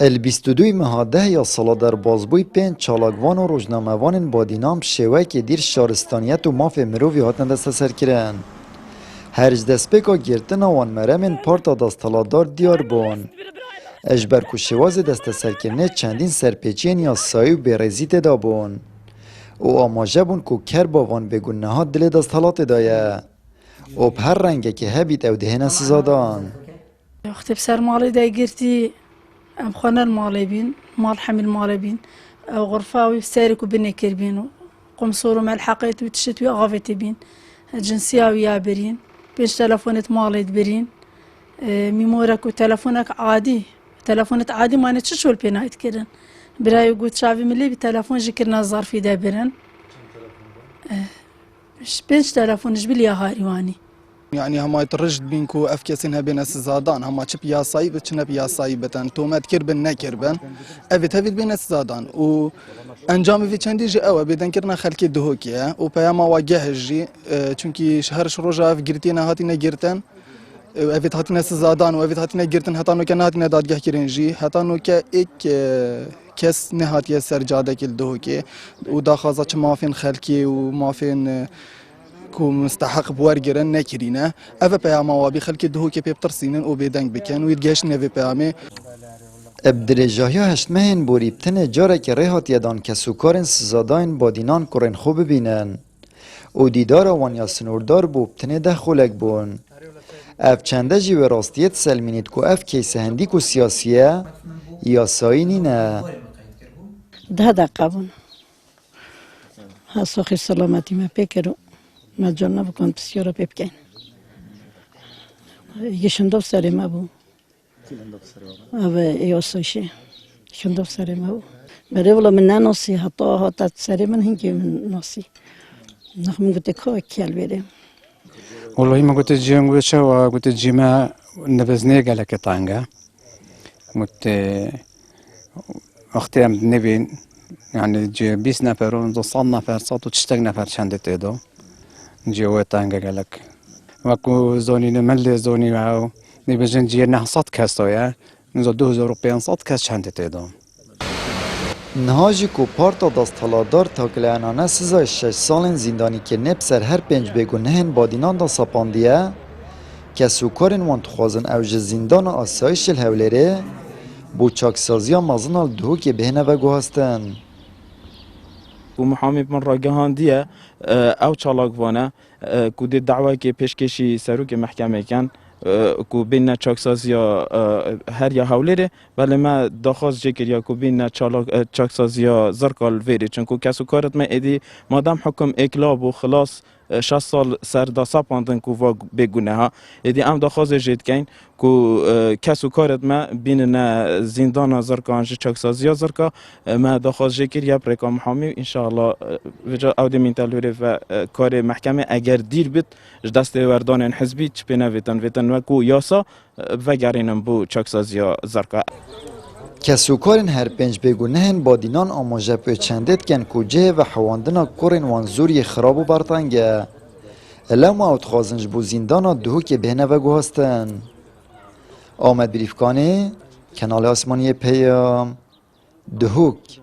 ال22 مهاده یا سالا در بازبوی پنج چالاکوان و روزنامه‌وان با دینام شوه که دیر شارستانیت و ماف مروی هاتن دست سر کرن. هرج دستپیکا گرتن آوان مرمین پارتا دستالادار دیار بون. اجبر کو شواز دست سرکرنه چندین سرپیچین یا سایی و بیرزیت دا بون. او آماجه بون که کر باوان بگون نهاد دل دستالات دایه. او به هر رنگه که هبید او دهنه سزادان. وقتی بسر مالی دای گرتی ام خانه المالی بین، مال حمل مالی بین، او غرفاوی سری کو بینه کر بین و قمصور و ملحقیت و تشتوی آغافت بین، جنسیاوی یا برین، پیش تلفونت مالید برین، میمورک و تلفونک عادی، تلفونت عادی مانه چه شول پینایت کردن، برای گوت شاوی ملی بی تلفون جکر نظر فی ده برن، پیش تلفونش بلی هاریوانی. يعني هما يترجد بينكو افكاسينها بين السزادان هما تشب يا صايب تشنب يا صايبتن تومات كربن نكربن افيت هفيت بين السزادان و انجام في چندي جي او بدن كرنا خلكي دهوكيا و بياما واجه جي چونكي شهر شروجا في جرتينا هاتينا جرتن افيت هاتينا السزادان و افيت هاتينا جرتن هتانو كان هاتينا دادگه كرين جي هتانو كا اك كس نهاتيه سرجاده كل دهوكي و داخازا مافين خلكي و مافين کو مستحق بوارگرن نکرینه اوه پیاما و بی خلک دهو که پیب ترسینن او بیدنگ بکن و یدگهش نوی پیامه ابدرجاهی هشتمهن بوریبتن جاره که ریحات یدان که سوکارن سزاداین با دینان کرن خوب ببینن او دیدار وانیا سنوردار بوبتن ده خولک بون اف چنده جی و راستیت سلمینید که اف کیسه هندی که سیاسیه یا ساینی نه ده دقیقه بون حساخی سلامتی ما پیکرو مجال نبکن بسیار ببکن. یه شنداف سری ما بود. و ایاسایشه شنداف سری ما بود. برای ولی من نناسی حتی سری من هنگی من ناسی. نخم گوته که کل بریم. والله ما قلت جيم قلت شو قلت جيما نبزني قالك طانجا قلت اختي نبين يعني جي 20 نفر ونصل نفر صوت وتشتاق نفر شندت ايدو جوا تانجا قالك واكو زوني نمل زوني معو نبجن جينا صوت كاستويا نزل 2000 صوت كاس شندت ايدو نهاجی کو پارتا دستالادار تا کلانانه سزای 6 سالن زندانی که نبسر هر 5 بگونهن بادینان دا سپاندیه که سوکارن وان تخوازن اوج زندان آسایش الهولره بو چاکسازی مزنال دهو که بهنه و گوهستن و محامی من را گهاندیه او چالاکوانه که دی دعوه که پیشکشی سروک محکمه کن که بین چاکسازی هر یا حوله ولی ما داخواست جکر یا که بین چاکسازی زرکال ویری چون که کسو کارت ما ایدی مادام حکم اکلاب و خلاص 6 سال سر دا سپاندن که و بگونه ها ایدی ام داخواست جید کن که کسو کارت ما بین زندان زرکانج چاکسازی زرکا ما داخواست جکر یا پرکا محامی انشاءالله وجا او دیمین تلوری و کار محکمه اگر دیر بید دست وردان حزبی چ پینه ویتن و که یاسا و گرینم بو چاکسازی زرکا کسوکارن هر 5 بگونهن بادینان آماجه پیچندت کن کجه و حواندنا کرن وانزوری خراب و برطنگه الام اوت خازنج بو زندانا دهو که بهنه و گوهستن آمد بریفکانه کنال آسمانی پیام دهوک